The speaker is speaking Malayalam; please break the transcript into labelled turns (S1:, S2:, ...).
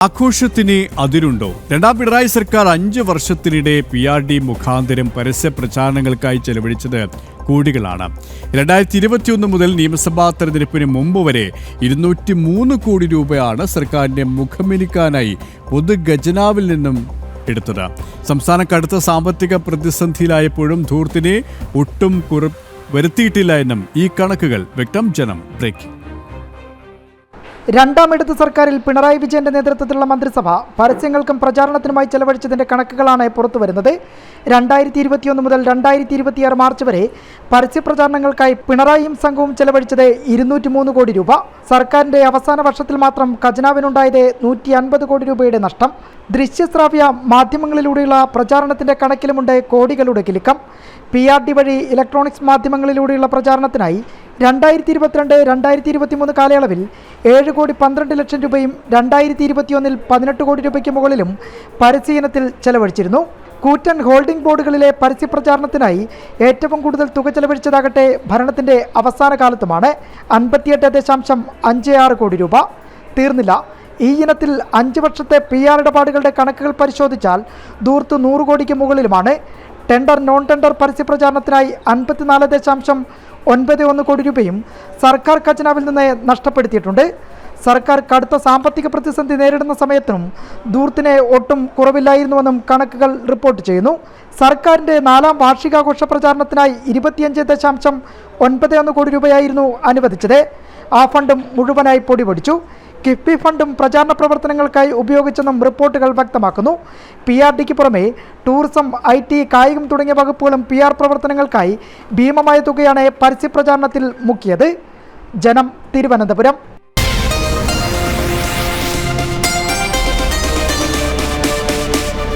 S1: ആഘോഷത്തിന് അതിരുണ്ടോ? രണ്ടാം പിണറായി സർക്കാർ 5 വർഷത്തിനിടെ PRD മുഖാന്തരം പരസ്യ പ്രചാരണങ്ങൾക്കായി ചെലവഴിച്ചത് കോടികളാണ്. 2021 മുതൽ നിയമസഭാ തെരഞ്ഞെടുപ്പിന് മുമ്പ് വരെ 203 കോടി രൂപയാണ് സർക്കാരിന്റെ മുഖമിനുക്കാനായി പൊതുഖജനാവിൽ നിന്നും എടുത്തത്. സംസ്ഥാനം കടുത്ത സാമ്പത്തിക പ്രതിസന്ധിയിലായപ്പോഴും ധൂർത്തിനെ ഒട്ടും വരുത്തിയിട്ടില്ല എന്നും ഈ കണക്കുകൾ വ്യക്തം. ജനം ബ്രേക്കിംഗ്.
S2: രണ്ടാം ഇടത് സർക്കാരിൽ പിണറായി വിജയന്റെ നേതൃത്വത്തിലുള്ള മന്ത്രിസഭ പരസ്യങ്ങൾക്കും പ്രചാരണത്തിനുമായി ചെലവഴിച്ചതിന്റെ കണക്കുകളാണ് പുറത്തുവരുന്നത്. 2021 മുതൽ 2026 മാർച്ച് വരെ പരസ്യപ്രചാരണങ്ങൾക്കായി പിണറായിയും സംഘവും ചെലവഴിച്ചത് 203 കോടി രൂപ. സർക്കാരിന്റെ അവസാന വർഷത്തിൽ മാത്രം ഖജനാവിനുണ്ടായത് 150 കോടി രൂപയുടെ നഷ്ടം. ദൃശ്യശ്രാവ്യ മാധ്യമങ്ങളിലൂടെയുള്ള പ്രചാരണത്തിന്റെ കണക്കിലുമുണ്ട് കോടികളുടെ കിലുക്കം. PRD വഴി ഇലക്ട്രോണിക്സ് മാധ്യമങ്ങളിലൂടെയുള്ള പ്രചാരണത്തിനായി 2022-2023 കാലയളവിൽ 7 കോടി 12 ലക്ഷം രൂപയും 2021 18 കോടി രൂപയ്ക്ക് മുകളിലും പരസ്യ ഇനത്തിൽ ചെലവഴിച്ചിരുന്നു. കൂറ്റൻ ഹോൾഡിംഗ് ബോർഡുകളിലെ പരസ്യപ്രചാരണത്തിനായി ഏറ്റവും കൂടുതൽ തുക ചെലവഴിച്ചതാകട്ടെ ഭരണത്തിന്റെ അവസാന കാലത്തുമാണ്. 58.56 കോടി രൂപ. തീർന്നില്ല. ഈ ഇനത്തിൽ 5 വർഷത്തെ PR ഇടപാടുകളുടെ കണക്കുകൾ പരിശോധിച്ചാൽ ധൂർത്ത് 100 കോടിക്ക് മുകളിലുമാണ്. ടെൻഡർ നോൺ ടെൻഡർ പരസ്യപ്രചാരണത്തിനായി 54.91 കോടി രൂപയും സർക്കാർ ഖജനാവിൽ നിന്ന് നഷ്ടപ്പെടുത്തിയിട്ടുണ്ട്. സർക്കാർ കടുത്ത സാമ്പത്തിക പ്രതിസന്ധി നേരിടുന്ന സമയത്തിനും ധൂർത്തിനെ ഒട്ടും കുറവില്ലായിരുന്നുവെന്നും കണക്കുകൾ റിപ്പോർട്ട് ചെയ്യുന്നു. സർക്കാരിൻ്റെ 4ാം വാർഷികാഘോഷ പ്രചാരണത്തിനായി 25.91 കോടി രൂപയായിരുന്നു അനുവദിച്ചത്. ആ ഫണ്ടും മുഴുവനായി പൊടിപൊടിച്ചു. കിഫ്ബി ഫണ്ടും പ്രചാരണ പ്രവർത്തനങ്ങൾക്കായി ഉപയോഗിച്ചെന്നും റിപ്പോർട്ടുകൾ വ്യക്തമാക്കുന്നു. PRDക്ക് പുറമെ ടൂറിസം, IT, കായികം തുടങ്ങിയ വകുപ്പുകളും PR പ്രവർത്തനങ്ങൾക്കായി ഭീമമായ തുകയാണ് പരസ്യപ്രചാരണത്തിൽ മുക്കിയത്. ജനം, തിരുവനന്തപുരം.